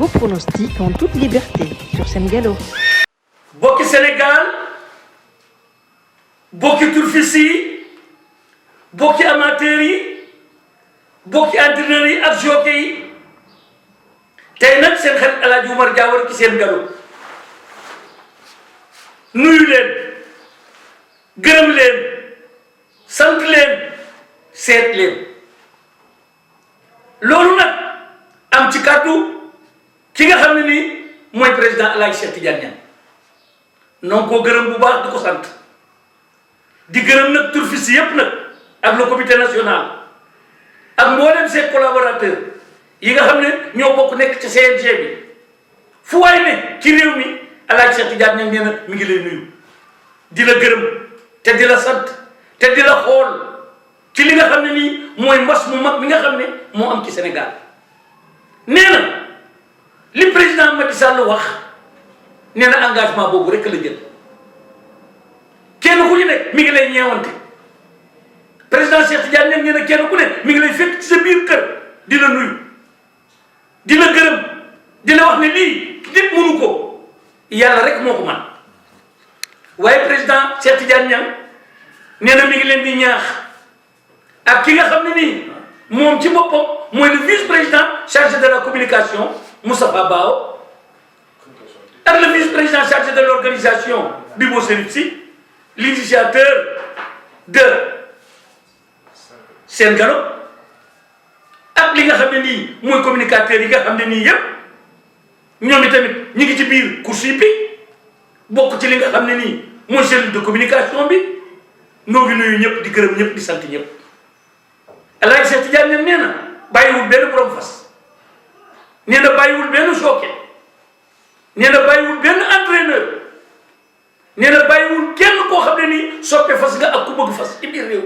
vos pronostics en toute liberté sur Sen Gallo. bokki Sénégal bokki turfis yi bokki amateurs yi bokki entraîneurs yi ak jockey yi tey nag seen xarit El Hadj Oumar Diawara ci Sen Gallo nuyu leen gërëm leen sant leen seet leen loolu nag am ci kàddu ki nga xam ne nii mooy président El Hadj Cheikh Tidiane Niang non koo gërëm bu baax di ko sant di gërëm nag turfis yépp nag ak le comité national ak mboolem ses collaborateurs yi nga xam ne ñoo bokk nekk ci CNG bi fu waay ne ci réew mi El Hadj Cheikh Tidiane Niang nee na mi ngi lay nuyu di la gërëm te di la sant te di la xool ci li nga xam ne nii mooy mbas mu mag mi nga xam ne moo am ci Sénégal nee na li président Macky Sall wax nee na engagement boobu rek la jël kenn ku ñu nekk mi ngi lay ñeewante président Cheikh Tidiane Niang nee na kenn ku ne mi ngi lay fekk ci sa biir kër di la nuyu di la gërëm di la wax ne lii nit mënu ko yàlla rek moo ko man waaye président Cheikh Tidiane Niang nee na mi ngi leen di ñaax ak ki nga xam ne nii moom ci boppam mooy le vice-président chargé de la communication Moustapha Bao ak le vice-président chargé de l'organisation Bibo Serif Sy l'initiateur de Sen Gallo ak li nga xam ne nii mooy communicateurs yi nga xam ne nii yëpp ñoom itamit ñu ngi ci biir course yi bi bokk ci li nga xam ne nii mooy cellule de communication bi noo ngi nuyu ñëpp di gërëm ñëpp di sant ñëpp El Hadj Cheikh Tidiane Niang nee na bàyyiwul benn borom fas nee na bàyyiwul benn jockey nee na bàyyiwul benn entraîneur nee na bàyyiwul kenn koo xam ne nii soppe fas nga ak ku bëgg fas ci biir réew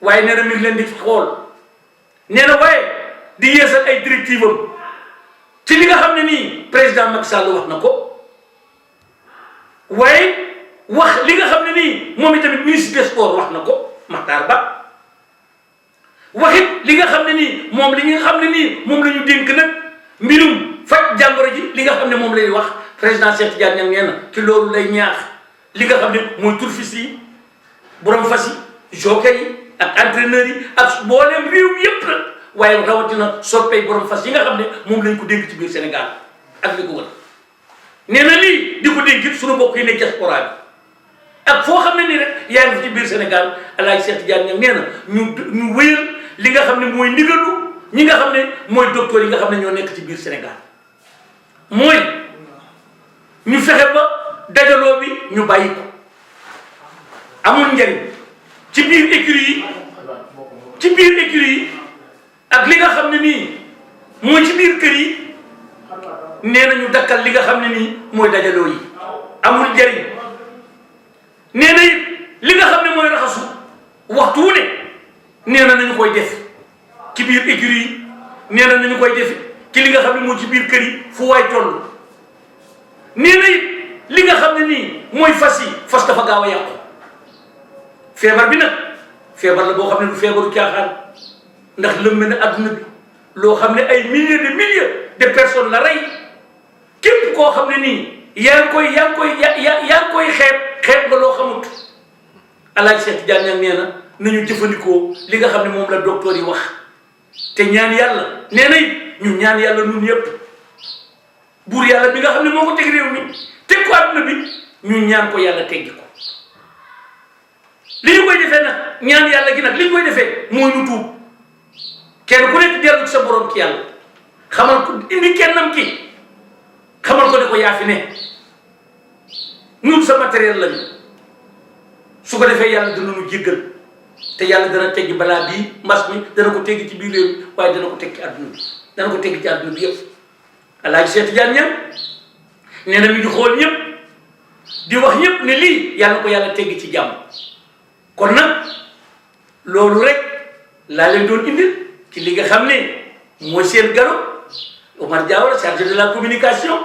waaye nee na mi ngi leen di xool nee na waaye di yeesal ay directives am ci li nga xam ne nii président Macky Sall wax na ko waaye wax li nga xam ne nii moom itamit ministre des sports wax na ko Makhtar Ba waxit li nga xam ne nii moom li nga xam ne nii moom la ñu dénk nag mbirum faj jàngoro ji li nga xam ne moom lay wax président Cheikh Tidiane Niang nee na ci loolu lay ñaax li nga xam ne mooy turfis yi borom fas yi jockey yi ak entraîneurs yi ak mboolem réew mi yépp nag waaye rawatina soppey borom fas yi nga xam ne moom lañ ko dénk ci biir Sénégal ak li ko wër nee na lii di ko dénk it suñu mbokk yi ne diaspora bi ak foo xam ne nii rek yaa ngi fi ci biir Sénégal El Hadj Cheikh Tidiane Niang nee na ñu wéyal li nga xam ne mooy ndigalu ñi nga xam ne mooy docteur yi nga xam ne ñoo nekk ci biir Sénégal mooy ñu fexe ba dajaloo bi ñu bàyyi ko amul njariñ ci biir écurie yi ak li nga xam ne nii mooy ci biir kër yi nee na ñu dakkal li nga xam ne nii mooy dajaloo yi amul njariñ nee na it li nga xam ne mooy raxasu waxtu wu ne nee na nañu koy def ci biir écurie yi nee na nañu koy def ci li nga xam ne mooy ci biir kër yi fu waay toll nee na it li nga xam ne nii mooy fas yi fas dafa gaaw a yàqu feebar bi nag feebar la boo xam ne du feebaru caaxaan ndax lëmb na adduna bi loo xam ne ay milliers de personnes la rey képp koo xam ne nii yaa ngi koy xeeb nga loo xamut El Hadj Cheikh Tidiane Niang nee na nañu jëfandikoo li nga xam ne moom la docteur yi wax te ñaan yàlla nee na it ñu ñaan yàlla ñun yëpp buur yàlla bi nga xam ne moo ko teg réew mi teg ko adduna bi ñu ñaan ko yàlla teggi ko li ñu koy defee nag ñaan yàlla gi nag li ñu koy defee mooy ñu tuub kenn ku nekk dellu ci sa borom ci yàlla xamal ko indi kennam ki xamal ko ne ko yaa fi ne ñun sa matériel lañu su ko defee yàlla dina ñu jéggal te yàlla dana teggi balaa bii mbas mi dana ko teggi ci biir réew mi waaye dana ko teggi ci àdduna bi dana ko teggi ci àdduna bi yëpp El Hadj Cheikh Tidiane Niang nee na mi ngi xool ñëpp di wax ñëpp ne lii yàlla ko yàlla teggi ci jàmm kon nag loolu rek laa leen doon indil ci li nga xam ne mooy Sen Gallo Oumar Diawara chargé de la communication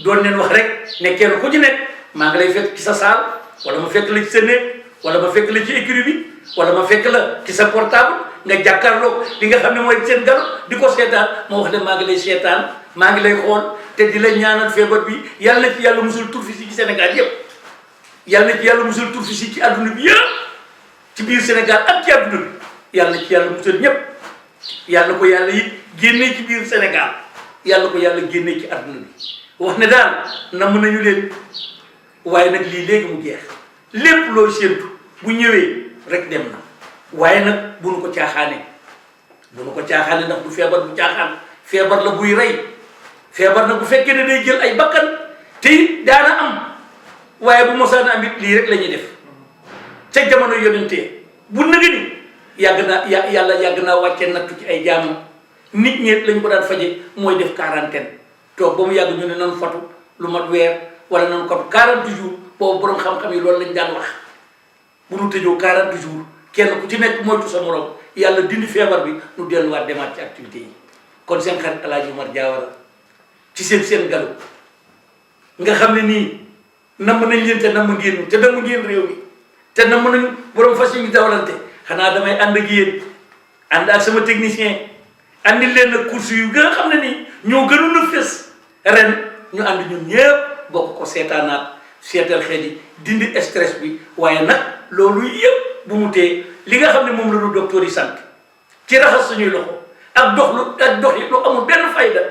doon leen wax rek ne kenn ku ci nekk maa ngi lay fekk ci sa salle wala ma fekk la ci sa néeg wala ma fekk la ci écurie bi wala ma fekk la ci sa portable nga jàkkaarloo li nga xam ne mooy Sen Gallo di ko seetaan ma wax ne maa ngi lay seetaan maa ngi lay xool te di la ñaanal feebar bi yàlla na ci yàlla musul tur fi si ci Sénégal yëpp yàlla na ci yàlla musul tur fi si ci adduna bi yëpp ci biir Sénégal ak ci adduna bi yàlla na ci yàlla musul ñëpp yàlla ko yàlla it génnee ci biir Sénégal yàlla ko yàlla génnee ci adduna bi wax ne daal namm nañu leen waaye nag lii léegi mu jeex lépp loo séentu bu ñëwee rek dem na waaye nag bu nu ko caaxaane ndax du feebar bu caaxaan feebar la buy rey feebar nag bu fekkee ne day jël ay bakkan te it daana am waaye bu mosaan am it lii rek la ñuy def ca jamono yonentee bu nëgë ni yàlla yàgg naa wàcce nattu ci ay jaamam nit ñi lañ ko daan faje mooy def quarantaine toog ba mu yàgg ñu ne nan fatu lu mat weer wala nan ko 40 jours boobu borom xam-xam yi loolu lañ daan wax bu nu tëjoo 40 jours kenn ku ci nekk moytu sa morom yàlla dindi feebar bi nu delluwaat demaat ci activité yi kon seen xarit El Hadj Omar Diawara ci seen galu nga xam ne nii namm nañ leen te namm ngeen te namm ngeen réew mi te namm nañu borom fas yi dawalante xanaa damay ànd ak yéen ànd ak sama technicien andi leen nag course yu nga xam ne nii ñoo gënoon a fës ren ñu ànd ñun ñëpp bokk ko seetaanaat seetal xel yi dindi stress bi waaye nag loolu yëpp bu mu tee li nga xam ne moom la ñu docteur yi sant ci raxas suñuy loxo ak dox yi lu amul benn fayda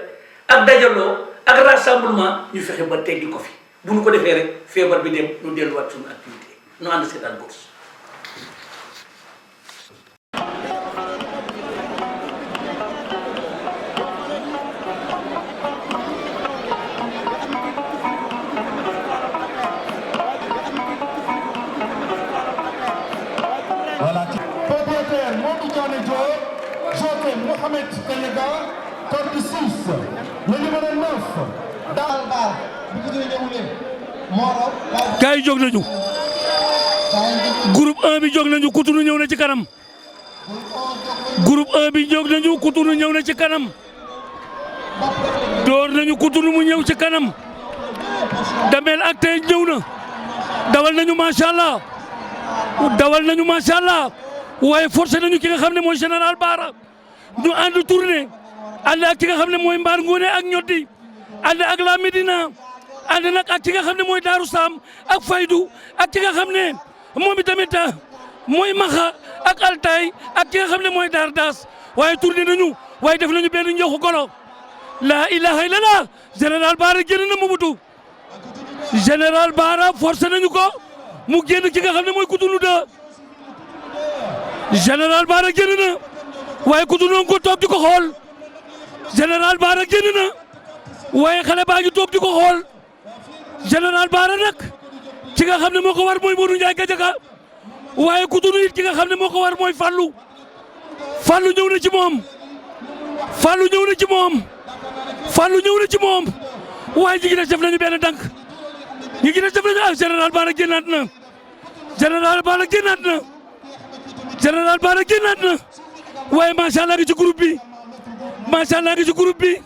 ak dajaloo ak rassemblement ñu fexe ba teggi ko fi bu ñu ko defee rek feebar bi dem ñu delluwaat suñu activité ñu ànd seetaan bourse. Mohamed Telega, code 6, le numéro 9, Dal Bar, gars yi jóg nañu groupe 1 bi jóg nañu Coutounou ñëw na ci kanam groupe 1 bi jóg nañu Coutounou ñëw na ci kanam door nañu Coutounou mu ñëw ci kanam Damel ak tey ñëw na dawal nañu macha allah waaye forcé nañu ki nga xam ne mooy général Bara ñu ànd tourné ànd ak ki nga xam ne mooy Mbar Ngoné ak ñoddi ànd ak la Médina ànd nag ak ki nga xam ne mooy Darou Sam ak Faydu ak ki nga xam ne moom itamit mooy Maxa ak Altay ak ki nga xam ne mooy Dar Das waaye tourné nañu waaye def nañu benn njoxu golo la ilaha illallah général Bara génn na Mobutu général Bara forcé nañu ko mu génn ki nga xam ne mooy Coutounou de général Bara génn na waaye Coutounou ko toog di ko xool général Bara génn na waaye xale baa ngi toog di ko xool général Bara nag ki nga xam ne moo ko war mooy Modou Ndiaye Gadiaga waaye Coutounou it ki nga xam ne moo ko war mooy Fallou ñëw na ci moom Fallou ñëw na ci moom waaye ñi ngi def nañu benn dànk ñi ngi def nañu ak général Bara génnaat na général Bara génnaat na waaye macha allah ngi ci groupe bi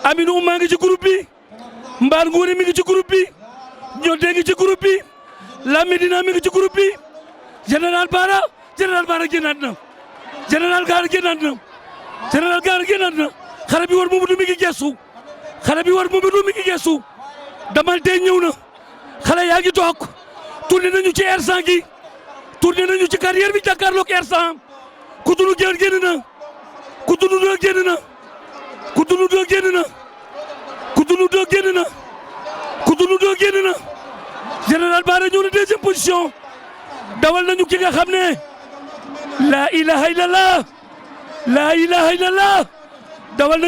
Aminou Ouma ngi ci groupe bi Mbar Ngoné mi ngi ci groupe bi Ñodde ngi ci groupe bi La Médina mi ngi ci groupe bi général Bara génnaat na général Bara génnaat na xale bi war Momadou mi ngi gestu damal tey ñëw na xale yaa ngi toog tourné nañu ci R100 gi tourné nañu ci carrière bi jàkkaarloog R100 Coutounou génn na Coutounou génn na général Bara ñëw na deuxième position dawal nañu ki nga xam ne la ilaha illallah dawal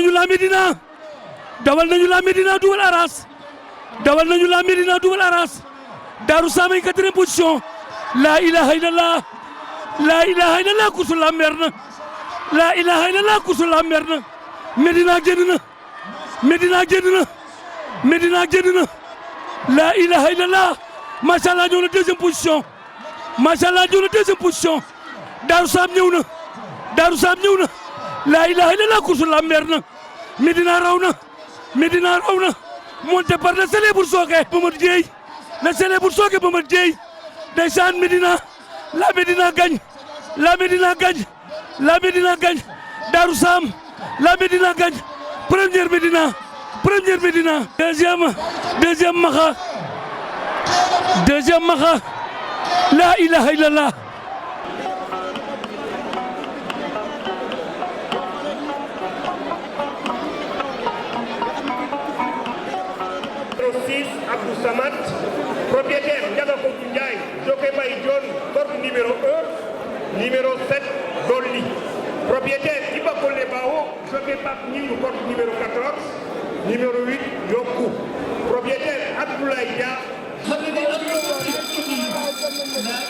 nañu la Médina duwal aras Darou Sam ay quatrième position la ilaha illallah kursu lamber na la ilaha illallah kursu lamber na Médina génn na la ilaha illallah macha allah ñëw na deuxième position Darou Sam ñëw na la ilaha illallah kursu lamber na Médina raw na monté par le célèbre Sokhe Mamadou Dieye ndeysaan Médina la Médina gagne Darou Sam la Médina gagne première Médina deuxième Maxa la ilaha illallah. Abdou Samad, propriétaire Ndiaga Koku Ndiaye, Joké Baye John, corde numéro 1, numéro 7, Dolly. Propriétaire Iba Kolé Bao, Joké Pape Ningou, corde numéro 14, numéro 8, Yoku. Propriétaire Abdoulaye Dia. La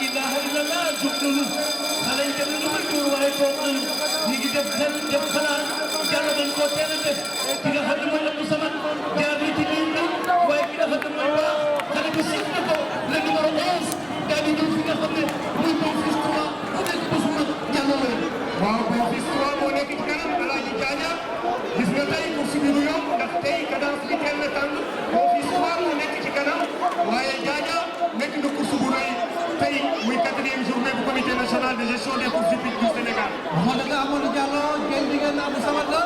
ilaha illallah jukunu xale yi dem nañu ko waaye toog nañu ñi ngi def xel def xalaat yàlla dañ koo teel a def ki nga xam ne mooy Abdou Samad jaar ni ci ligne bi waaye ki nga xam ne mooy baax xale bi siif na ko le numéro 11 daal di ñëw fi nga xam ne muy bon fils 3 mu nekk bésu mag jàllale waaw bon fils 3 moo nekk ci kanam Alaaji Jaaña gis nga tey course bi du yomb ndax tey cadence bi teel na tàng bon fils 3 moo nekk ci kanam waaye Jaaña nekk na course bu rëy tey muy 4e journée bu comité national de gestion des courses hippiques du Sénégal. moo dëgg Amadou Diallo ngeen diggante Abdou Samad la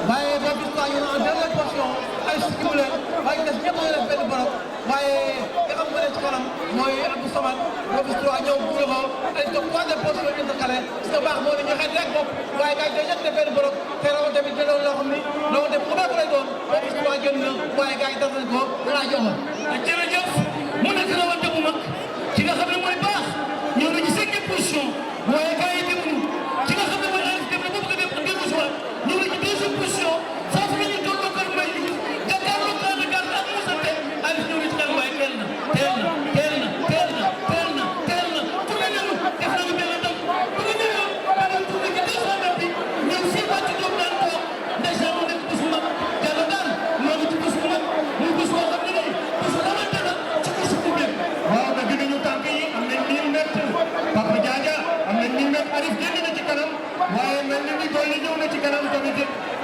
waaye boo gis quoi ñu en dernière portion ay sikkim leen waaye des ñëpp ñoo def benn borom waaye nga xam nga ne ci kanam mooy Abdou Samad boo gis quoi ñëw bu ñu xool ay toog troisième portion ñu xale parce que baax moo ne ñu xet rek bopp waaye gars yi day ñëpp def benn borom te raw tamit jëloon loo xam ni loolu dem xamee ko lay doon boo gis quoi génn na waaye gars yi def nañ ko laa joxoon jërëjëf mu nekk na wante bu mag ci nga xam ne mooy baax ñëw na ci 5e position waaye gars yi demuñu ci nga xam ne mooy Arif dem na boobu nga dem dellu si waat ñëw na ci 2e position foofu la ñu tolloo kër Mbaye Diouf jàkkaarloo Grand Dakar ak Moussa Teye Arif ñëw na ci kanam waaye teel na tourné nañu def nañu benn ndam bu ñu ñëwee dañoo tourné ci 200 mètres bi ñëw fii wàcc ñoom daan toog ndeysaan mu nekk bés bu mag Diallo daal moo ngi ci bés bu mag muy bés boo xam ne nii bés rawante na ci bésu public. waaw nag dinañu tànk yi am nañ 1000 mètres Papa Diadia am nañ 1000 mètres Arif génn na ci kanam waaye mel ni ni Dolly ñëw na ci kanam tamit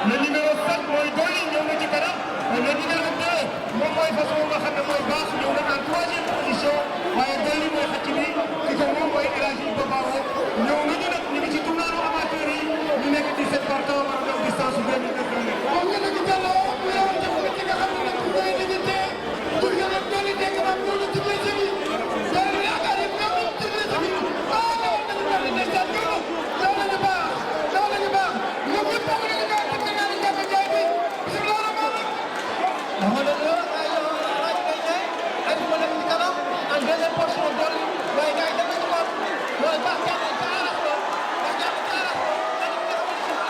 le numéro 7 mooy Dolly ñëw na ci kanam le numéro 2 moom mooy façon nga xam ne mooy baax ñëw na en 3e position waaye Dolly mooy xëcc bi ki ko moom mooy El Hadji Babawo ñëw nañu nag ñu ngi ci tournoi amateur yi ñu nekk 17 partants war a def distance su 20 mètres. moom nga nekk Diallo mu yow def nga ci nga xam ne nag ku koy limité pour nga def Dolly dégg nga ñoo ñu tuddee ci bi Dolly yaakaar yi ñoo ñu tuddee ci bi ah non dañu Dolly ndeysaan ñoo daw nañu baax ñoom ñëpp bokk nañu ñoo teg ci ñaari Ndiaga Ndiaye bi bismillah rahmaan rahim dama doon ay laaj ngay ñëw ay moo nekk ci kanam en deuxième portion Dolly waaye gars yi def nañu ko mooy baax jàpp ci aras ko baax jàpp ci aras ko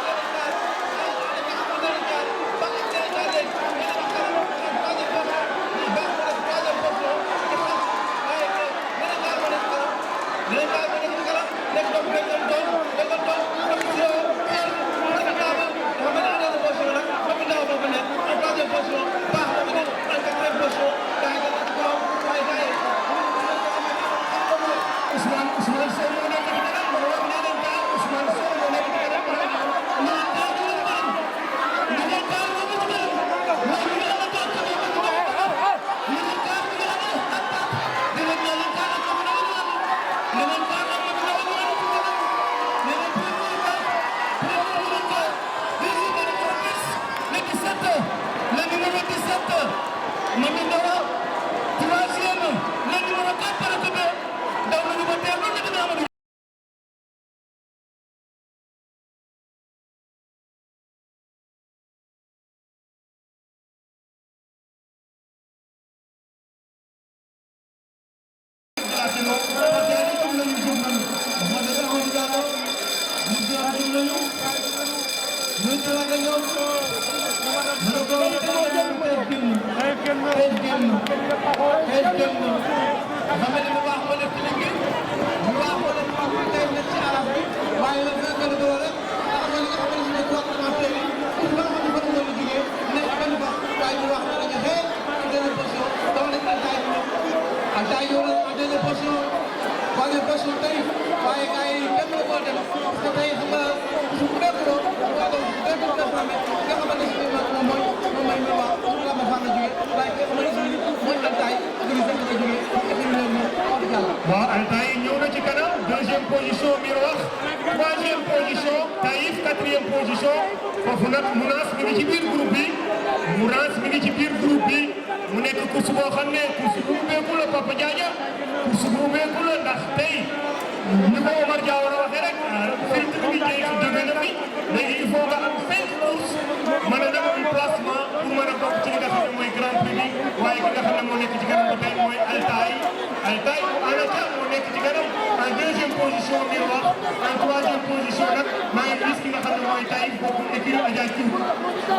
waaw Altaï ñëw na ci kanam 2e position Miroir 3e position Taïf 4e position position foofu nag Mounas mi ngi ci biir groupe bi Mounas mi ngi ci biir groupe bi mu nekk course boo xam ne course bu ubbeeku la Papa Diadia course bu ubbeeku la ndax tey ni ko Omar Diawara waxee rek filtre bi tey jóge na fi léegi il faut nga am 5 courses mën a def un placement pour mën a bokk ci li nga xam ne mooy grand prix bi waaye ki nga xam ne moo nekk ci kanam ba tey mooy Altaï Anaka moo nekk ci kanam en deuxième position ngir wax en troisième position nag maa ngi gis ki nga xam ne mooy tay bokku écurie Adja Diouf.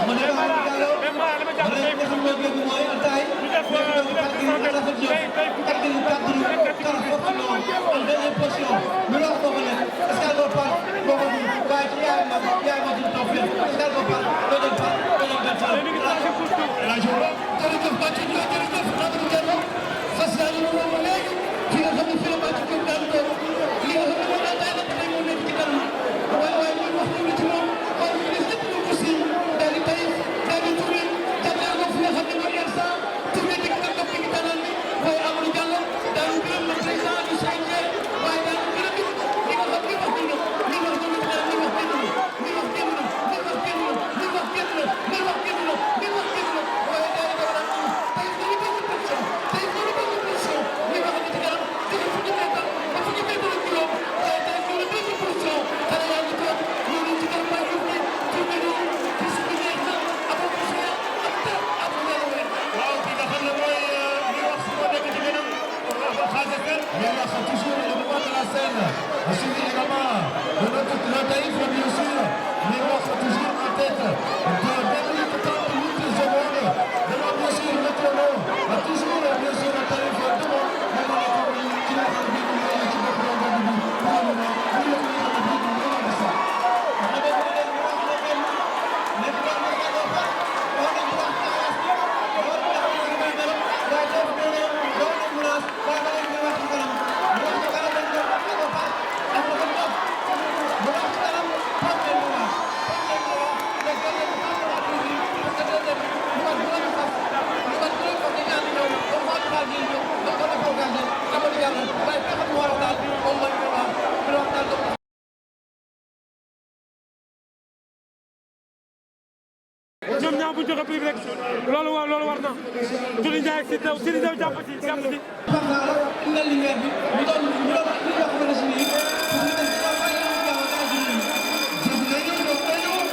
ma ne maa ngi jàlloo ma ne li nga xam ne mooy Altaï nekk en deuxième position ñu wax ko ne est-ce que doo par boo ko dul waaye ci yaay ma dul toog fii est-ce que doo par doo dem par doo dem dem par la journée jërëjëf Backe jërëjëf Amadou Diallo fas yàlla ñu woon léegi fi nga xam ne fi la Backe Diop daan ko li nga xam ne mooy Altaï nag tey moo nekk ci kanam waaye ñun wax nañu ci moom xool ñu des ñëpp ñu ko si daal di tey daal di tourné jàppale ko fi nga xam ne mooy Elsa tourné di ko topp ci kanam bi waaye Amadou Diallo daal di gërëm le président du CNG waaye daal di gërëm li nga xam ne wax nañu li wax nañu daal li wax génn li wax génn li wax génn li wax génn li wax génn li wax génn waaye daal di ko tey suñu benn position tey suñu benn position li wax nañu ci kanam jóge fu ñu nekk ba fu ñu nekk rek juróom waaye tey suñu benn position xale yaa ngi toog ñu ngi ci kanam bay yëf bi tourné ñu ci suñu neex na amoo position am ta am na wér waaw ki nga xam ne mooy li wax si moo nekk ci kanam Il y a toujours le moment de la scène. Suivi également de notre Taïf, bien sûr. Les voix sont toujours en tête. De 2 minutes 30 minutes secondes. Devant bien sûr notre nom. Toujours bien sûr le Taïf devant. Maintenant la commune qui a fait le but qui va prendre le but. Pour le moment, il y a le but de ça. ñoom ñaar bu ñu joxe prix bi rek loolu war na Tony Ndiaye ak Sidi Diaw jàpp ci. par là indi lumière bi ñu doon li nga xamante ne si nii pour ñu def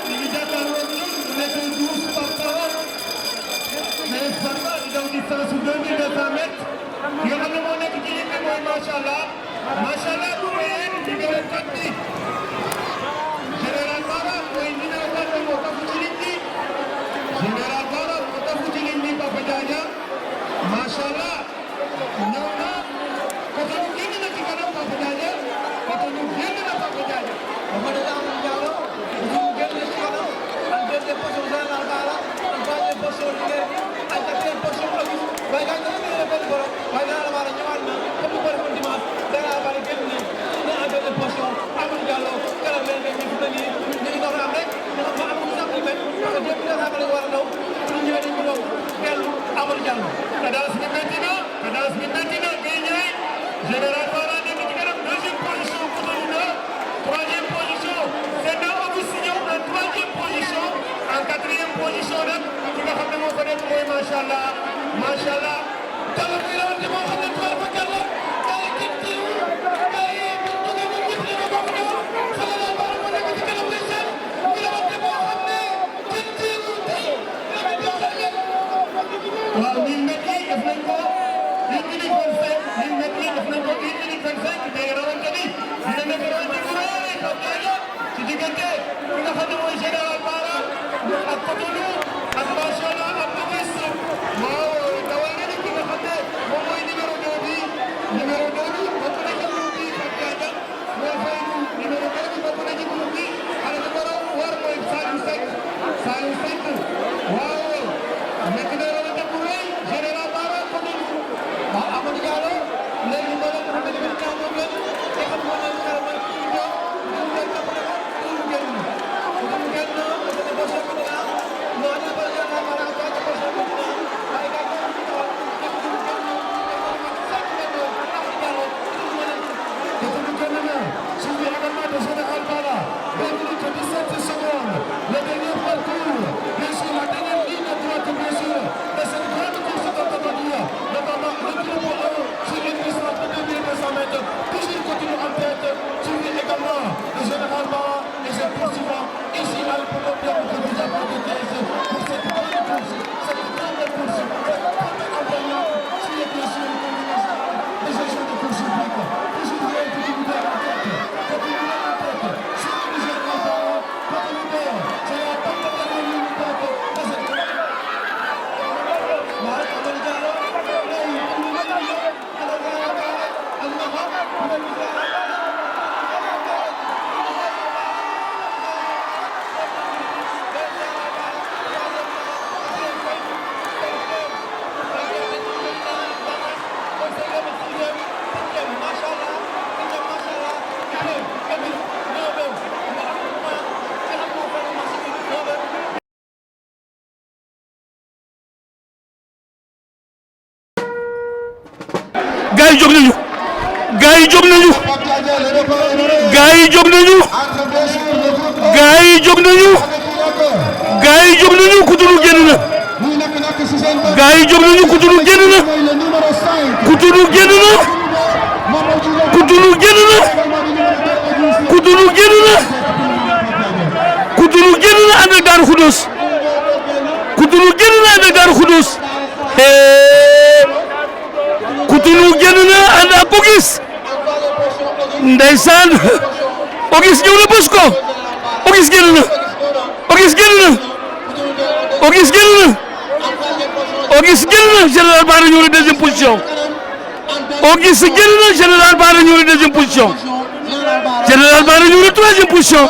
ñu ngi jàkkaarloo ñun nekk 12 par parole mais Sparta di daw distance su 2200 mètres ki nga xam ne moo nekk ci ligne bi mooy macha allah bu wéyee numéro 4 bi Général Bara mooy numéro 4 bi moo tafu ci ligne bi Général Bara moo tafu ci ligne bi Papa Diadia macha allah ñëw na côté ñu génn na ci kanam Papa Diadia côté ñu génn na Papa Diadia. dafa ne Amadou Diallo ñu génn ci kanam en deuxième position Général Bara en troisième position Linguère bi en quatrième position Auguste waaye gars yi dañu benn borom waaye Général Bara ñëwaat na comme ni ko defoon dimanche Général Bara génn na en deuxième position Amadou Diallo kanam leen nga ñu fi nii ñu ngi doon am rek ñu xam ne amuñu sax li mel parce que depuis Général Bara war a daw pour ñu ñëwee dañu ko doon dellu Amadou Diallo. cadence bi métti na Guèye Ndiaye Général Bara nekk ci kanam deuxième position Cotonou 2 troisième position Senda Auguste ñëw en troisième position en quatrième position nag ki nga xam ne moo ko nekk mooy macha allah Diallo muy rawante moo xam ne tubaab fa Diallo ay kii kii ay jóge ba ñëpp li nga bokk ñëw Général Bara moo nekk ci kanam lay seen muy rawante moo xam ne kii kii tey waaw 1000 mètres yi def nañ ko 1 minute 25 1000 mètres yi def nañ ko 1 minute 25 mais rawante bi dina nekk rawante bu rëy Pape Diadia ci diggante ki nga xam ne mooy Général Bara ak Cotonou ak macha allah ak Auguste waaw dawal nga ni ki nga xam ne moom mooy numéro 2 bi bokk na ci groupe bi Pape Diadia moo fay numéro 2 bi bokk na ci groupe bi xale bi ko raw war mooy Saliou Seck waaw nekk na rawante bu rëy gars yi jóg nañu gars yi jóg nañu gars yi jóg nañu gars yi jóg nañu gars yi jóg nañu Coutounou génn na gars yi jóg nañu Coutounou génn na Coutounou génn na Coutounou génn na Coutounou génn na Coutounou génn na ànd ak Darou Khoudoss Coutounou génn na ànd ak Darou Khoudoss Coutounou génn na ànd ak Auguste ndeysaan Auguste ñëw na bës ko Auguste génn na Auguste génn na Auguste génn na Auguste génn na Général Bara ñëw na deuxième position Auguste génn na Général Bara ñëw na deuxième position Général Bara ñëw na troisième position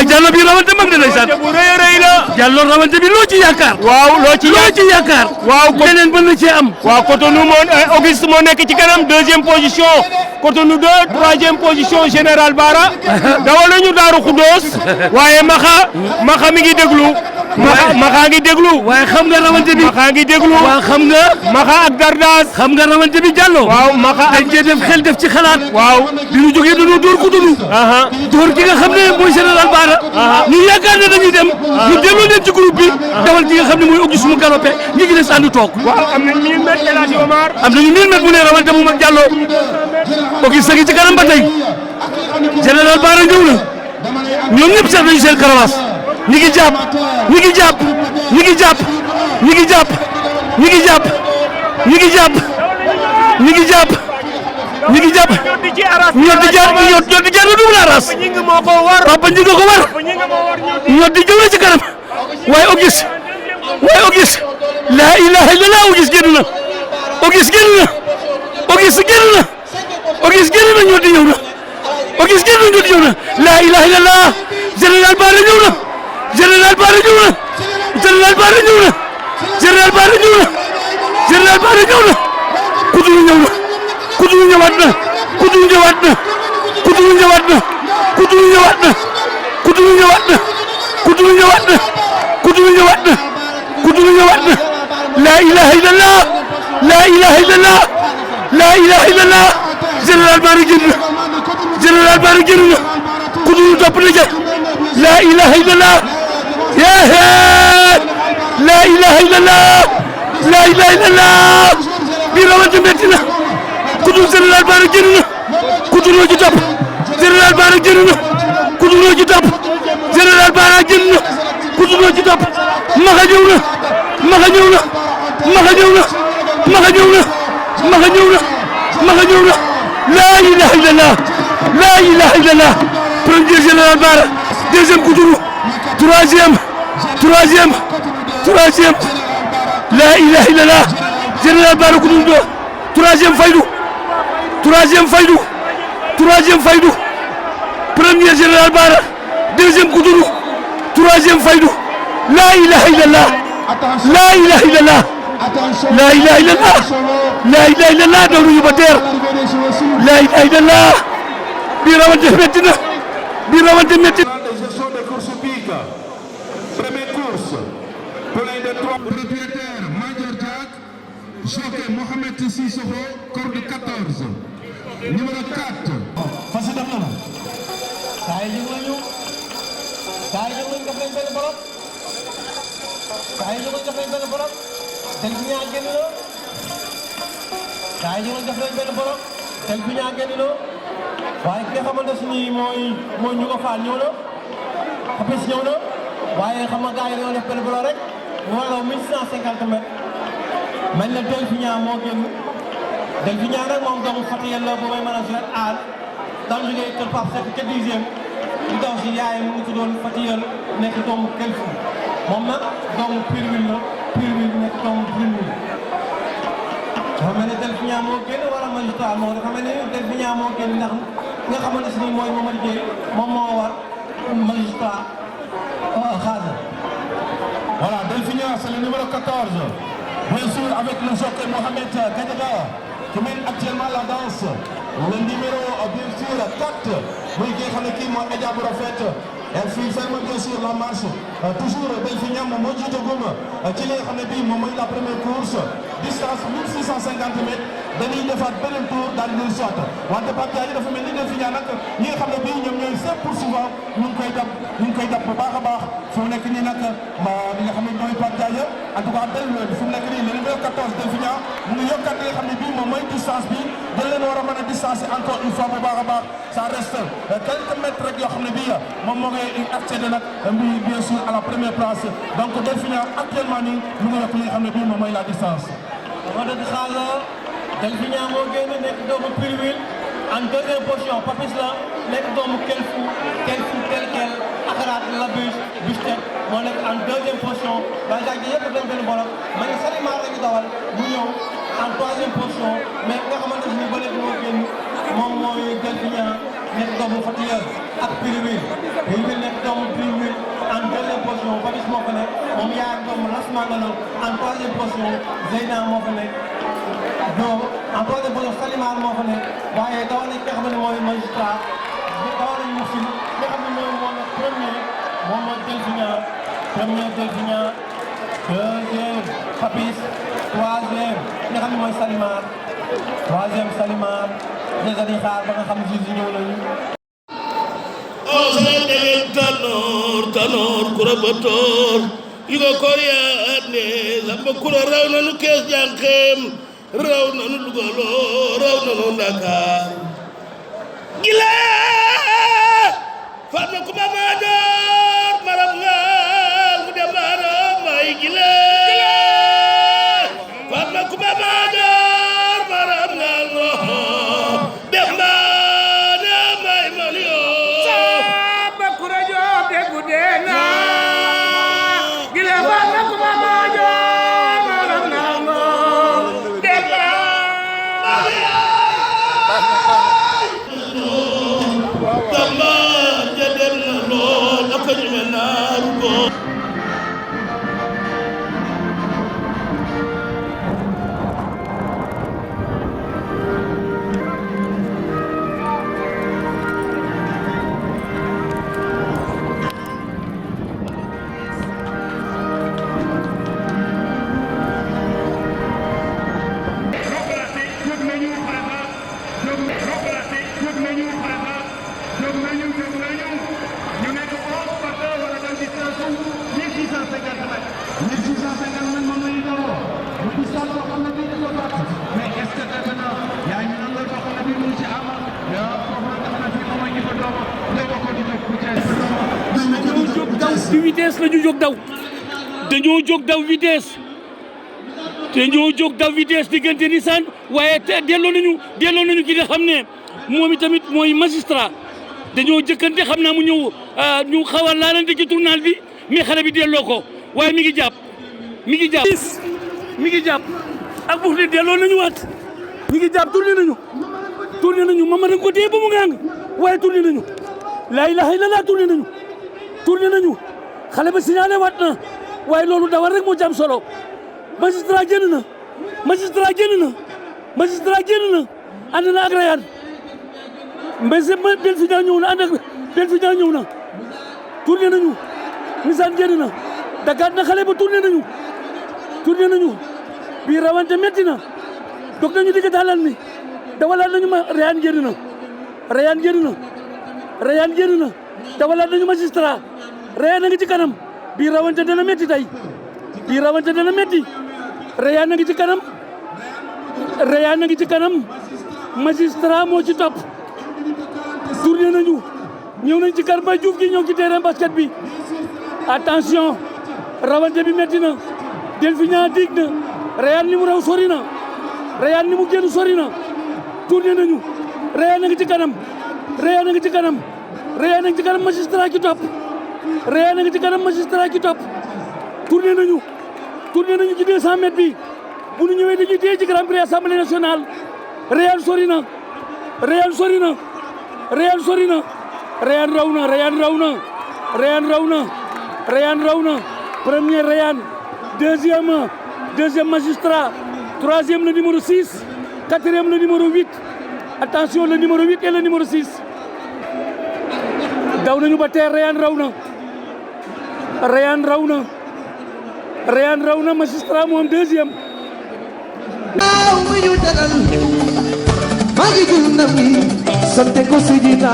Diallo bi rawante mag de ndeysaan bu rëy a rëy la Diallo rawante bi loo ci yaakaar waaw loo ci yaakaar waaw leneen mën na cee am waaw Coutounou Auguste moo nekk ci kanam deuxième position Coutounou 2 troisième position Général Bara dawal nañu Darou Khoudoss waaye Maxa mi ngi déglu Maxa ngi déglu waaye xam nga rawante bi Maxa ngi déglu waaw xam nga Maxa ak Dardas xam nga rawante bi Diallo waaw Maxa dañ cee def xel def ci xalaat waaw bi ñu jógee dañoo dóor Coutounou dóor ki nga xam ne mooy Général Bara ñu yaakaar ne dañuy dem ñu delloo leen ci groupe bi dawal ki nga xam ne mooy Auguste mu galopé ñi ngi des ànd toog waaw am nañ 1000 mètres El Hadji Omar am nañu 1000 mètres bu ne rawante mu mag Diallo Auguste gi ci kanam ba tey Général Bara ñëw na ñoom ñëpp seet nañu seen karawaas ñi ngi jàpp ñi ngi jàpp ñi ngi jàpp ñi ngi jàpp ñi ngi jàpp ñi ngi jàpp ñi ngi jàpp ñi ngi jàpp ñoo di jaar na dugg la ras Papa ñi nga ko war ñoo di jëw na ci kanam waaye Auguste la ilaha illallah Auguste génn na Auguste génn na Auguste génn na Auguste génn na ñoo di ñëw na Auguste génn na ñoo di ñëw na la ilaha illallah Général Bara ñëw na Général Bara ñëw na Général Bara ñëw na Général Bara ñëw na Général Bara ñëw na Coutounou ñëw na Coutounou ñëwaat na Coutounou ñëwaat na Coutounou ñëwaat na Coutounou ñëwaat na Coutounou ñëwaat na Coutounou ñëwaat na Coutounou ñëwaat na Coutounou ñëwaat na la ilaha illallah la ilaha illallah la ilaha illallah Général Bara génn na Général Bara génn na Coutounou topp na ja la ilaha illallah la ilaha illallah la ilaha illallah bi rawante metti na Coutounou Général Bara génn na Coutounou ci topp Général Bara génn na Coutounou ci topp Général Bara génn na Coutounou ci topp Maxa ñëw na Maxa ñëw na Maxa ñëw na Maxa ñëw na Maxa ñëw na Maxa ñëw na la ilaha illallah la ilaha illallah premier Général Bara deuxième Coutounou troisième la ilaha illallah Général Bara Coutounou do troisième Faydu premier Général Bara deuxième Coutounou troisième Faydu la ilaha illallah la ilaha illallah la ilaha illallah la ilaha illallah daw nañu ba teer la ilaha illallah bi rawante metti na bi rawante metti gestion des courses hippiques. Première course. Poulain de 3. Propriétaire Major Jack. Jockey Mohamed Sissoko. Corde 14. Numéro 4. fas yi def na kaay yi ñu def nañ benn borom kaay yi def nañ benn borom tel bi ñaa génn loo kaay yi def nañ benn borom tel bi ñaa génn loo waaye ki nga xamante ni mooy ñu ko faal ñëw na Papis ñëw na waaye xam nga gars yi dañoo def benn borom rek mu war a 1150 mètres mel na Delphinia moo génn Delphinia nag moom doomu Fatick la bu may mën a jouer aal daan jógee kër Pape Seck ca 10e di daw si yaayam mu ngi tuddoon Fatick nekk doomu Kelfu moom nag doomu Pirwil la Pirwil nekk doomu Pirwil dafa mel ni Delphinia moo génn wala magistrat moo dafa mel ni Delphinia moo génn ndax nga xamante ne mooy Mamadou Dieye moom moo war magistrat Khaza. Voilà, Delphinia, c'est le numéro 14. Bien sûr, avec le jockey Mohamed Gadiaga, qui mène actuellement la danse. Le numéro, bien sûr, 4. Muy ki nga xam ne kii mooy Adja bu rafet elle suit ferme bien sûr la marche toujours Delphinia moom moo jiite gum ci li nga xam ne bii moom mooy la première course distance 1650 mètres dañuy defaat beneen tour daal di leen soit wante Pape Diagne dafa mel ni Delphinia nag ñi nga xam ne bii ñoom ñooy ses poursuivants ñu ngi koy dab bu baax a baax fu mu nekk nii nag li nga xam ne mooy Pape Diagne en tout cas fu mu nekk nii le numéro 14 Delphinia mu ngi yokkaat li nga xam ne bii moom mooy distance bi dañ leen war a mën a distancer encore une fois bu baax a baax ça reste quelques mètres rek yoo xam ne bii moom moo ngi accéder nag bien sûr à la première place donc Delphinia actuellement nii mu ngi yokk li nga xam ne bii moom mooy la distance. wax dëgg xaala Delphinia moo génn nekk doomu Pirwil en deuxième position Papis la nekk doomu Kelfu Akarat Labuche Bustet moo nekk en deuxième position waaye gars yi yëpp dañ benn bolok ma ne Salimar la ñu dawal mu ñëw en troisième position mais nga xamante ni ba léegi moo génn moom mooy Delphinia nekk doomu Fatigueur ak Pirwil nekk doomu Pirwil en deuxième position Papis moo fa nekk moom yaa doomu Lasmangalo en troisième position Zeyna moo fa nekk donc en troisième position Salimar moo fa nekk waaye dawal nañ nga xam ne mooy magistrat dawal nañ Moussine nga xam ne mooy premier moom mooy Delphinia deuxième Papis troisième nga xam ne mooy Salimar déjà di xaar ba nga xam juge yi ñëw nañu o sene degen tanor kura bator yugo koriyane samba kura raw nanu kees jànqeem raw nanu lugolo raw nanu Dakar gila fatma kuma mador maram ngal mu dem bara may gila fatma kuma mador maram ngal no dem bara may malio samba kura job de gudena gila fatma kuma mador maram ngal no dem di vitesse la ñu jóg daw dañoo jóg daw vitesse diggante Nissan waaye te delloo nañu ki nga xam ne moom itamit mooy magistrat dañoo jëkkante xam naa mu ñëw ñu xaw a laalante ci tournal bi mais xale bi delloo ko waaye mi ngi jàpp ak buuf di delloo nañu waat mi ngi jàpp tourné nañu mama dañ ko téye ba mu ngang waaye tourné nañu laa ilaha illallah tourné nañu xale ba signalé waat na waaye loolu dawal rek moo ci am solo magistrat génn na ànd na ak Rayane Delphinia ñëw na ànd ak Delphinia ñëw na tourné nañu Nissan génn na dagaat na xale ba tourné nañu bii rawante metti na dog nañu digg dalal mi dawalaat nañu ma Rayane génn na dawalaat nañu magistrat Rayane a ngi ci kanam bii rawante dana metti tey Rayane a ngi ci kanam magistrat moo ci topp tourné nañu ñëw nañ ci kar Mbaye Diouf gi ñëw ci terrain basket bi attention rawante bi metti na Delphinia dig na Rayane li mu raw sori na Rayane li mu génn sori na tourné nañu Rayane a ngi ci kanam magistrat ki topp tourné nañu ci 200 mètres bi bu ñu ñëwee dañuy téye ci Grand Prix Assemblée nationale Rayane sori na Rayane raw na premier Rayane deuxième magistrat troisième le numéro 6 quatrième le numéro 8 attention le numéro 8 et le numéro 6 daw nañu ba teer Rayane raw na Rayane raw na Rayane raw na magistrat moom deuxième maa ngi jël ndam li sant ko Seydina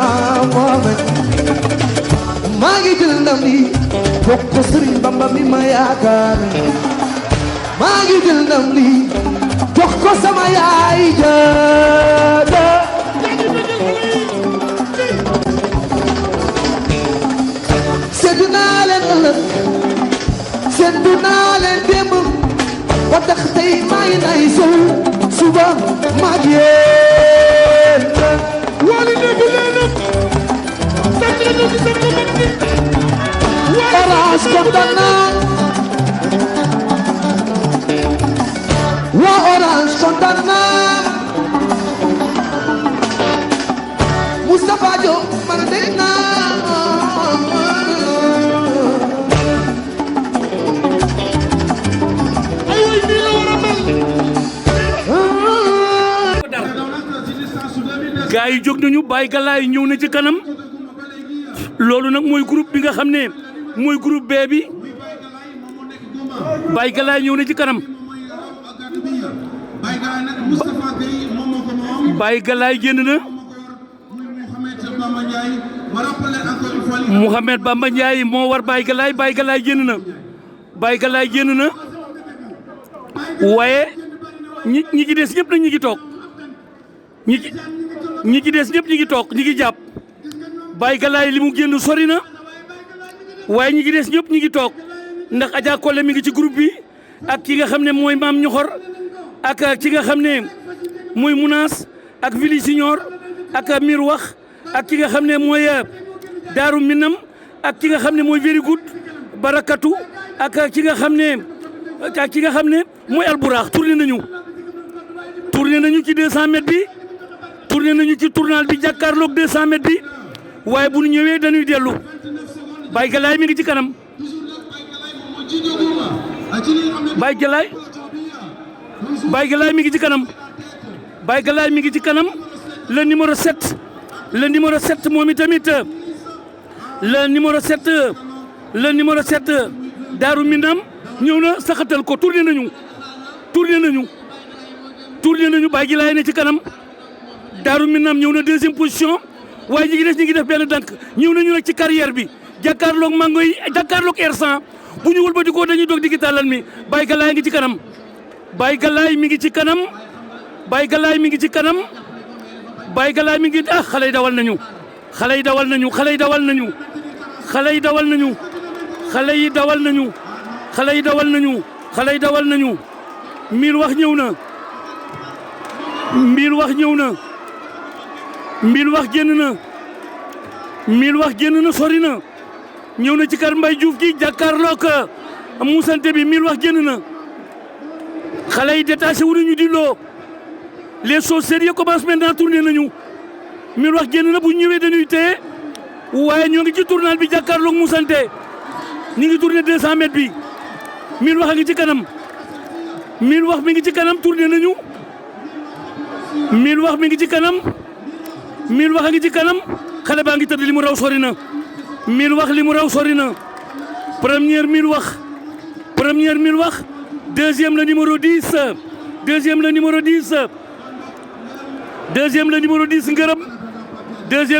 Mohamed maa ngi jël ndam li bokk ko Serigne Bamba mi ma yaakaar maa ngi jël ndam li jox ko sama yaay jaada seddu naa leen ëllëg seddu naa leen démb ba tax tey maa ngi nay sol suba maa ngi yéen wali dégg leen sant nañu ci sant mag bi Orange kontaan naa waa Orange kontaan naa Moustapha Diop man dégg naa ay way nii la war a mel gaa yi jóg nañu Baye Galaye ñëw na ci kanam loolu nag mooy groupe bi nga xam ne mooy groupe B bi Baye Galaye ñëw na ci kanam Baye Galaye génn na Mouhamed Bamba Ndiaye moo war Baye Galaye Baye Galaye génn na Baye Galaye génn na waaye ñi ci des ñëpp nag ñi ngi toog ñi ci des ñëpp ñi ngi toog ñi ngi jàpp Baye Galaye li mu génn sori na waaye ñi ci des ñëpp ñi ngi toog ndax Adja Collé mi ngi ci groupe bi ak ki nga xam ne mooy Maam Ñoxor ak ki nga xam ne mooy Mounas ak Vili Signor ak Mir Wax ak ki nga xam ne mooy Daaru Minam ak ki nga xam ne mooy Very Good Barakatu ak ki nga xam ne mooy Alburax tourné nañu ci 200 mètres bi tourné nañu ci tournal bi jàkkaarloog 200 mètres bi waaye bu ñu ñëwee dañuy dellu Baye Galaye mi ngi ci kanam Baye Galaye mi ngi ci kanam Baye Galaye mi ngi ci kanam le numéro 7 moom itamit le numéro 7 Daaru Minam ñëw na saxatal ko tourné nañu Baye Galaye ne ci kanam Daaru Minam ñëw na deuxième position waaye ñi ngi des ñi ngi def benn dank ñëw nañu nag ci carrière bi jàkkaarloog mango yi jàkkaarloog R100 bu ñu wëlbati ko dañuy dog digi tàllal mi Baye Galaye ngi ci kanam Baye Galaye mi ngi ci kanam Baye Galaye mi ngi ci kanam Baye Galaye mi ngi xale yi dawal nañu Mbiir wax ñëw na Mbiir wax génn na sori na ñëw na ci kar Mbaye Diouf gi jàkkaarloog muusante bi Mbiir wax génn na xale yi détaché wu ñu di loo les choses sérieux commencent maintenant tourner nañu Mbiir wax génn na bu ñëwee dañuy téye waaye ñoo ngi ci tournal bi jàkkaarloog muusante ñu ngi tourné 200 mètres bi Mbiir wax a ngi ci kanam Mbiir wax mi ngi ci kanam tourné nañu Mbiir wax mi ngi ci kanam Mbiir wax a ngi ci kanam xale baa ngi tëdd li mu raw sori na Mbiir wax li mu raw sori na première Mbiir wax deuxième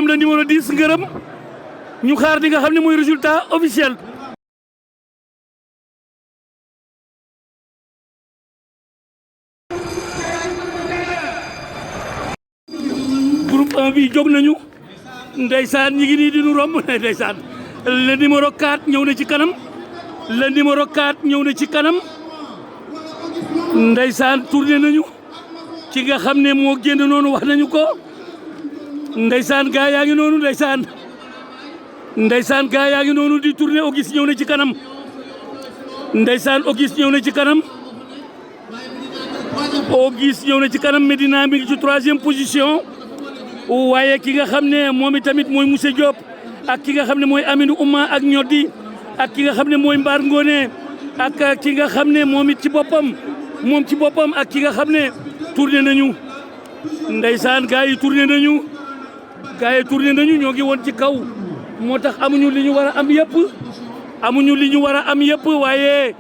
le numéro 10 ngërëm ñu xaar di nga xam ne mooy résultat officiel. groupe 1 bi jóg nañu ndeysaan ñi ngi nii di nu romb ndeysaan le numéro 4 ñëw na ci kanam ndeysaan tourné nañu ci nga xam ne moo génn noonu wax nañu ko ndeysaan gaa yaa ngi noonu ndeysaan gaa yaa ngi noonu di tourné Auguste ñëw na ci kanam ndeysaan Auguste ñëw na ci kanam Medina mi ngi ci 3e position waaye ki nga xam ne moom itamit mooy Moussa Diop ak ki nga xam ne mooy Aminou Ouma ak Ñoddi ak ki nga xam ne mooy Mbar Ngone ak ki nga xam ne moom it ci boppam ak ki nga xam ne tourné nañu ndeysaan gaa yi tourné nañu ñoo ngi woon ci kaw moo tax amuñu li ñu war a am yëpp amuñu li ñu war a am yëpp waaye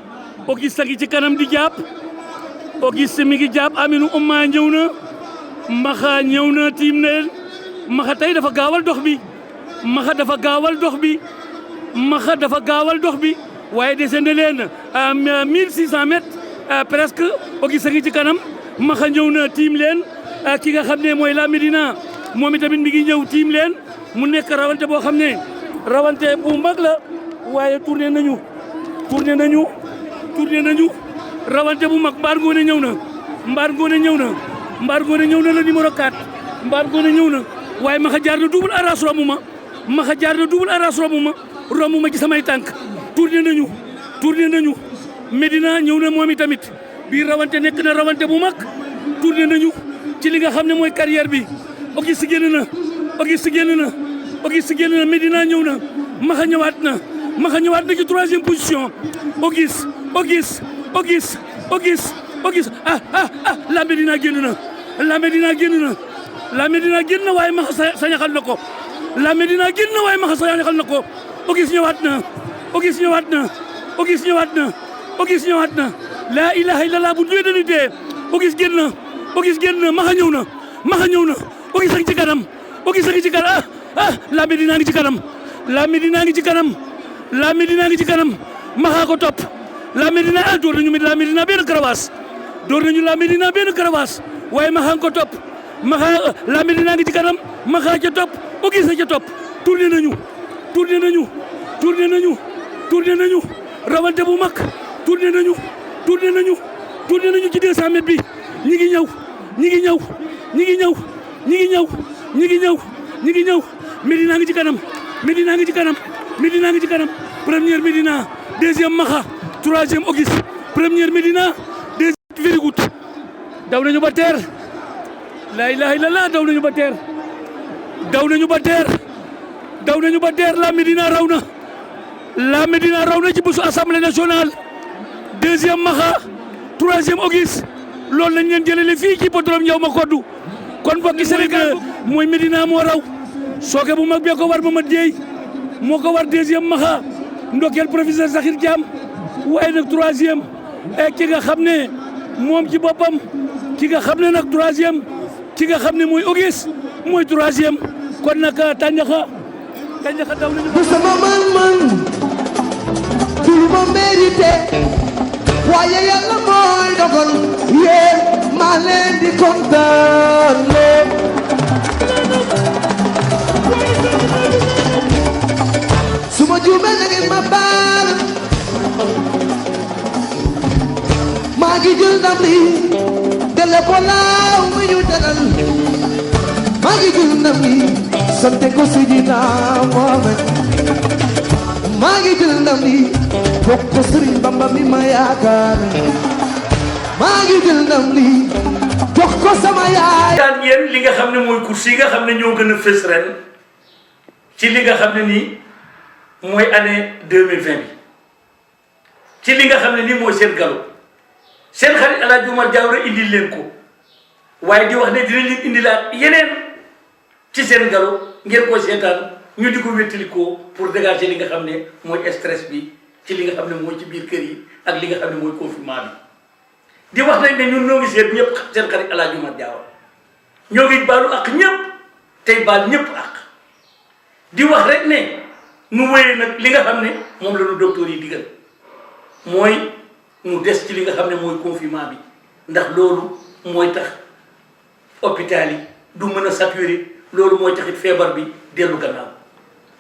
Auguste a ngi ci kanam di jàpp Auguste mi ngi jàpp Aminou Ouma ñëw na Maxa ñëw na tiim leen Maxa tey dafa gaawal dox bi Maxa dafa gaawal dox bi Maxa dafa gaawal dox bi waaye descendre leen 1600 mètres presque Auguste a ngi ci kanam Maxa ñëw na tiim leen ki nga xam ne mooy la Médina moom itamit mi ngi ñëw tiim leen mu nekk rawante boo xam ne rawante bu mag la waaye tourné nañu rawante bu mag Mbaar Ngoné ñëw na Mbaar Ngoné ñëw na Mbaar Ngoné ñëw na le numéro 4 Mbaar Ngoné ñëw na waaye Maxa jaar na double arras romb ma Maxa jaar na double arras romb ma ci samay tànk tourné nañu Médina ñëw na moom itamit bii rawante nekk na rawante bu mag tourné nañu ci li nga xam ne mooy carrière bi Auguste génn na Médina ñëw na Maxa ñëwaat na ci 3e position Auguste la Médina génn na waaye Maxa sañaxal na ko Auguste ñëwaat na la ilaha illallah bu duwee dañuy dee Auguste génn na Maxa ñëw na Auguste a ngi ci kanam la Médina ngi ci kanam Maxa ko topp la Médina door nañu la Médina benn karawaas waaye Maxa ko topp la Médina ngi ci kanam Maxa ca topp Auguste ca topp tourné nañu rawante bu mag tourné nañu ci 200 mètres bi ñi ngi ñëw Médina ngi ci kanam première Médina deuxième Maxa troisième Auguste première Médina deuxième very good daw nañu ba teer la ilaha illallah daw nañu ba teer la Médina raw na ci bésu assemblée nationale deuxième Maxa troisième Auguste loolu lañ leen jëlele fii ci podrom Ndiaw Macodou kon bokki Sénégal mooy Médina moo raw sooke bu mag bee ko war Mamad Dieye moo ko war deuxième Maxa ndokkeel professeur Sakhir Thiam waaye nag troisième ki nga xam ne moom ci boppam ki nga xam ne nag troisième ki nga xam ne mooy Auguste mooy troisième kon nag Tandiaxa daw nañu du sama man du lu ma mérité waaye yàlla mooy dogal yéen maa leen di kontaan su ma juumee na ngeen ma baal maa ngi jël ndam li dele ko laaw mi ñu tegal maa ngi jël ndam li sante ko Seydina Mohamed maa ngi jël ndam li bokk ko Serigne Bamba mi ma yaakaar maa ngi jël ndam li jox ko sama yaay. daan yéen li nga xam ne mooy course yi nga xam ne ñoo gën a fës ren ci li nga xam ne nii mooy année 2020 bi ci li nga xam ne nii mooy seen galop seen xarit El Hadj Oumar Diawara indil leen ko waaye di wax ne dinañ leen indilaat yeneen ci seen galop ngeen ko seetaan ñu di ko wéttalikoo pour dégager li nga xam ne mooy stress bi ci li nga xam ne mooy ci biir kër yi ak li nga xam ne mooy confinement bi. di wax nañ ne ñun ñoo ngi seet ñëpp seen xarit El Hadj Oumar Diawara ñoo ngi baalu ak ñëpp tey baal ñëpp ak di wax rek ne nu wéyee nag li nga xam ne moom la ñu docteur yi digal mooy nu des ci li nga xam ne mooy confinement bi ndax loolu mooy tax hôpital yi du mën a saturé loolu mooy taxit feebar bi dellu gannaaw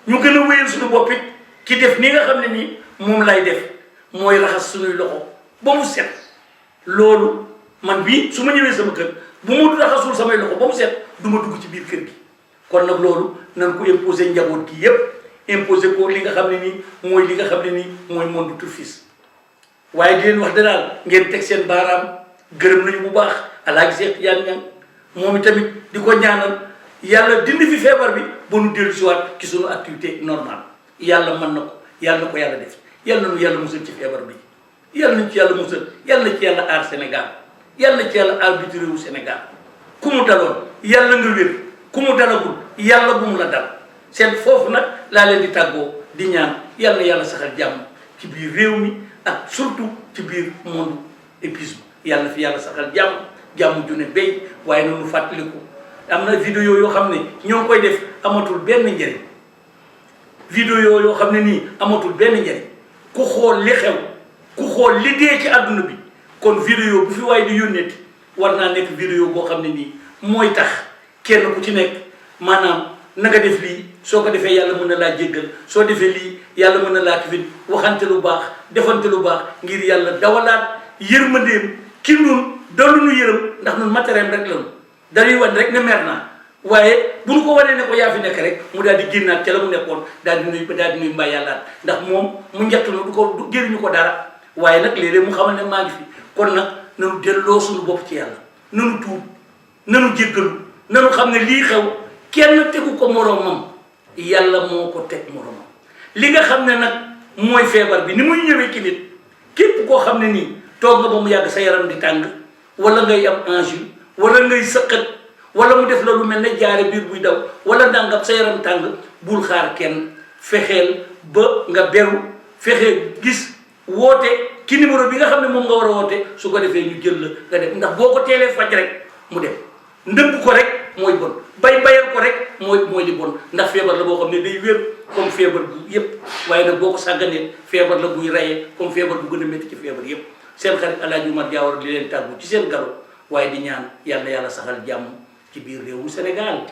ñu gën a wéyal suñu bopp it ki def ni nga xam ne nii moom lay def mooy raxas suñuy loxo ba mu set loolu man bii su ma ñëwee sama kër bu mu raxasul samay loxo ba mu set du ma dugg ci biir kër gi kon nag loolu nan ko imposer njaboot gi yépp imposer ko li nga xam ne nii mooy li nga xam ne nii mooy monde turfis waaye di leen wax de daal ngeen teg seen baaraam gërëm nañu bu baax Alaaji Cheikh Tidiane Niang moom itamit di ko ñaanal yàlla dindi fi feebar bi ba nu dellu si waat ci sunu activité normale yàlla mën na ko yàlla def yàlla nu yàlla musal ci feebar bi yàlla nañu ci yàlla musal yàlla na ci yàlla aar Sénégal yàlla na ci yàlla aar biti réewu Sénégal ku mu daloon yàlla nga wér ku mu dalagul yàlla bu mu la dal seen foofu nag laa leen di tàggoo di ñaan yàlla na yàlla saxal jàmm ci biir réew mi ak surtout ci biir monde épisme yàlla na fi yàlla saxal jàmm ju ne béy waaye noonu fàttaliku am na vidéo yoo xam ne ñoo ngi koy def amatul benn njëriñ vidéo yoo xam ne nii amatul benn njëriñ ku xool li xew ku xool li dee ci àdduna bi kon vidéo bu fi waay di yónneeti war naa nekk vidéo boo xam ne nii mooy tax kenn ku ci nekk maanaam na nga def lii soo ko defee yàlla mën na laa jéggal soo defee lii yàlla mën na laa kifin waxante lu baax defante lu baax ngir yàlla dawalaat yërmandeem ki nun dalu nu yërëm ndax nun matériel rek lañu dañuy wan rek ne mer naa waaye bu ñu ko wanee ne ko yaa fi nekk rek mu daal di génnaat ca la mu nekkoon daal di nuy mbay yàllaat ndax moom mu njett na du jëriñu ko dara waaye nag léeg-léeg mu xamal ne maa ngi fi kon nag nanu delloo suñu bopp ci yàlla nanu tuub nanu jéggalu nanu xam ne lii xew kenn tegu ko moroomam yàlla moo ko teg moroomam li nga xam ne nag mooy feebar bi ni muy ñëwee ci nit képp koo xam ne nii toog nga ba mu yàgg sa yaram di tàng wala ngay am angine wala ngay sëqat wala mu def la lu mel ne jaare biir buy daw wala ndàngam sa yaram tàng bul xaar kenn fexeel ba nga beru fexeel gis woote ci numéro bi nga xam ne moom nga war a woote su ko defee ñu jël la nga def ndax boo ko teelee faj rek mu dem ndëmb ko rek mooy bon bayal ko rek mooy li bon ndax feebar la boo xam ne day wér comme feebar bu yëpp waaye nag boo ko sàgganee feebar la buy rayee comme feebar bu gën a métti ci feebar yëpp seen xarit El Hadj Oumar Diawara di leen tàggu ci seen garo waaye di ñaan yàlla saxal jàmm ci biir réewum Sénégal